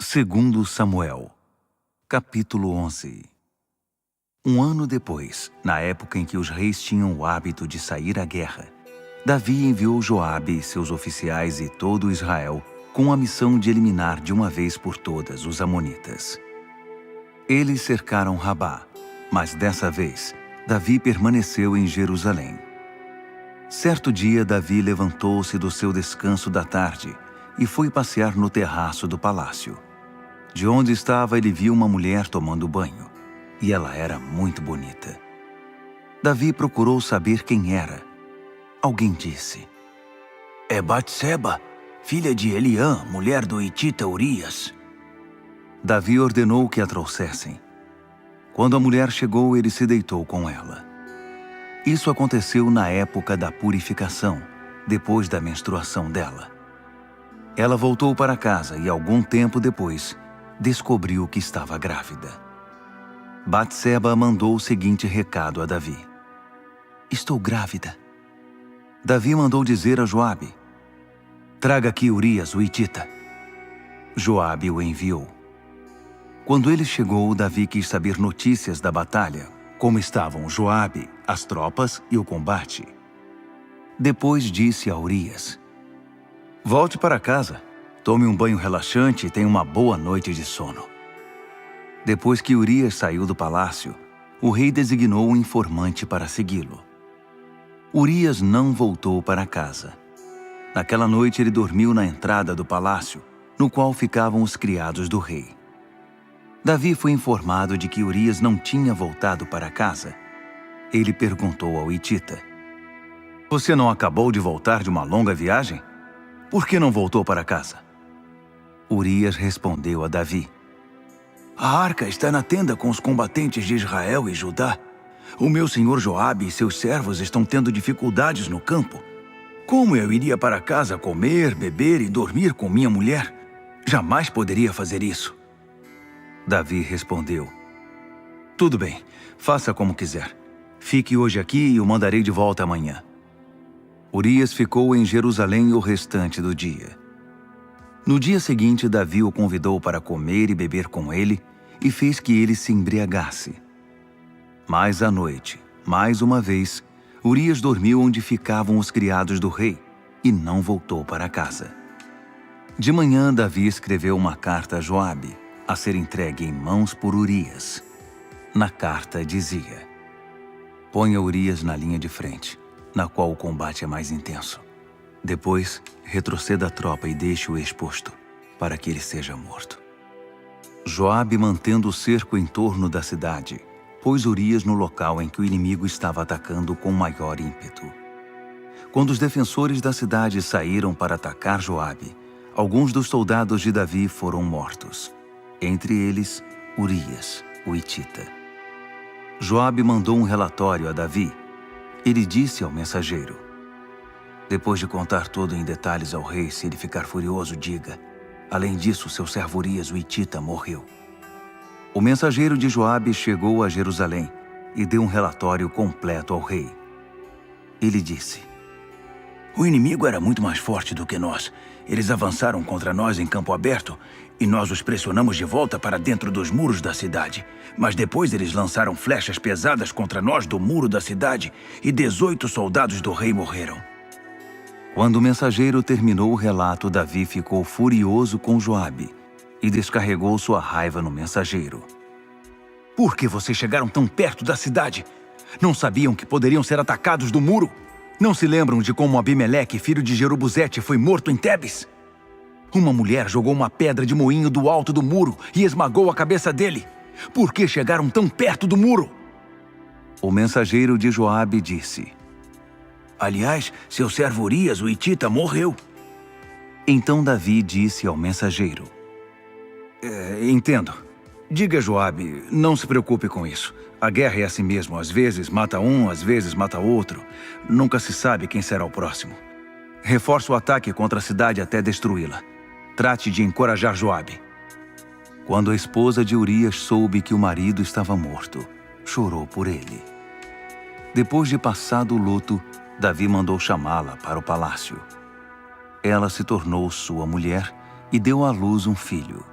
Segundo Samuel, capítulo 11. Um ano depois, na época em que os reis tinham o hábito de sair à guerra, Davi enviou Joabe e seus oficiais e todo Israel com a missão de eliminar de uma vez por todas os amonitas. Eles cercaram Rabá, mas dessa vez Davi permaneceu em Jerusalém. Certo dia Davi levantou-se do seu descanso da tarde e foi passear no terraço do palácio. De onde estava, ele viu uma mulher tomando banho, e ela era muito bonita. Davi procurou saber quem era. Alguém disse: "É Batseba, filha de Eliã, mulher do hitita Urias." Davi ordenou que a trouxessem. Quando a mulher chegou, ele se deitou com ela. Isso aconteceu na época da purificação, depois da menstruação dela. Ela voltou para casa e, algum tempo depois, descobriu que estava grávida. Batseba mandou o seguinte recado a Davi: "Estou grávida." Davi mandou dizer a Joabe: "Traga aqui Urias, o hitita." Joabe o enviou. Quando ele chegou, Davi quis saber notícias da batalha, como estavam Joabe, as tropas e o combate. Depois disse a Urias: "Volte para casa, tome um banho relaxante e tenha uma boa noite de sono." Depois que Urias saiu do palácio, o rei designou um informante para segui-lo. Urias não voltou para casa. Naquela noite ele dormiu na entrada do palácio, no qual ficavam os criados do rei. Davi foi informado de que Urias não tinha voltado para casa. Ele perguntou ao hitita: "Você não acabou de voltar de uma longa viagem? Por que não voltou para casa?" Urias respondeu a Davi: "A arca está na tenda com os combatentes de Israel e Judá. O meu senhor Joabe e seus servos estão tendo dificuldades no campo. Como eu iria para casa comer, beber e dormir com minha mulher? Jamais poderia fazer isso." Davi respondeu: "Tudo bem, faça como quiser. Fique hoje aqui e o mandarei de volta amanhã." Urias ficou em Jerusalém o restante do dia. No dia seguinte, Davi o convidou para comer e beber com ele e fez que ele se embriagasse. Mas à noite, mais uma vez, Urias dormiu onde ficavam os criados do rei e não voltou para casa. De manhã, Davi escreveu uma carta a Joabe, a ser entregue em mãos por Urias. Na carta dizia: "Ponha Urias na linha de frente, na qual o combate é mais intenso. Depois, retroceda a tropa e deixe-o exposto, para que ele seja morto." Joabe, mantendo o cerco em torno da cidade, pôs Urias no local em que o inimigo estava atacando com maior ímpeto. Quando os defensores da cidade saíram para atacar Joabe, alguns dos soldados de Davi foram mortos. Entre eles, Urias, o hitita. Joabe mandou um relatório a Davi. Ele disse ao mensageiro: "Depois de contar tudo em detalhes ao rei, se ele ficar furioso, diga: além disso, seu servo Urias, o hitita, morreu." O mensageiro de Joabe chegou a Jerusalém e deu um relatório completo ao rei. Ele disse: "O inimigo era muito mais forte do que nós. Eles avançaram contra nós em campo aberto e nós os pressionamos de volta para dentro dos muros da cidade. Mas depois eles lançaram flechas pesadas contra nós do muro da cidade e 18 soldados do rei morreram." Quando o mensageiro terminou o relato, Davi ficou furioso com Joabe e descarregou sua raiva no mensageiro. "Por que vocês chegaram tão perto da cidade? Não sabiam que poderiam ser atacados do muro? Não se lembram de como Abimeleque, filho de Jerubuzete, foi morto em Tebes? Uma mulher jogou uma pedra de moinho do alto do muro e esmagou a cabeça dele. Por que chegaram tão perto do muro?" O mensageiro de Joabe disse: "Aliás, seu servo Urias, o hitita, morreu." Então Davi disse ao mensageiro: "Entendo. Diga a Joabe, não se preocupe com isso. A guerra é assim mesmo, às vezes mata um, às vezes mata outro. Nunca se sabe quem será o próximo. Reforce o ataque contra a cidade até destruí-la. Trate de encorajar Joabe." Quando a esposa de Urias soube que o marido estava morto, chorou por ele. Depois de passado o luto, Davi mandou chamá-la para o palácio. Ela se tornou sua mulher e deu à luz um filho.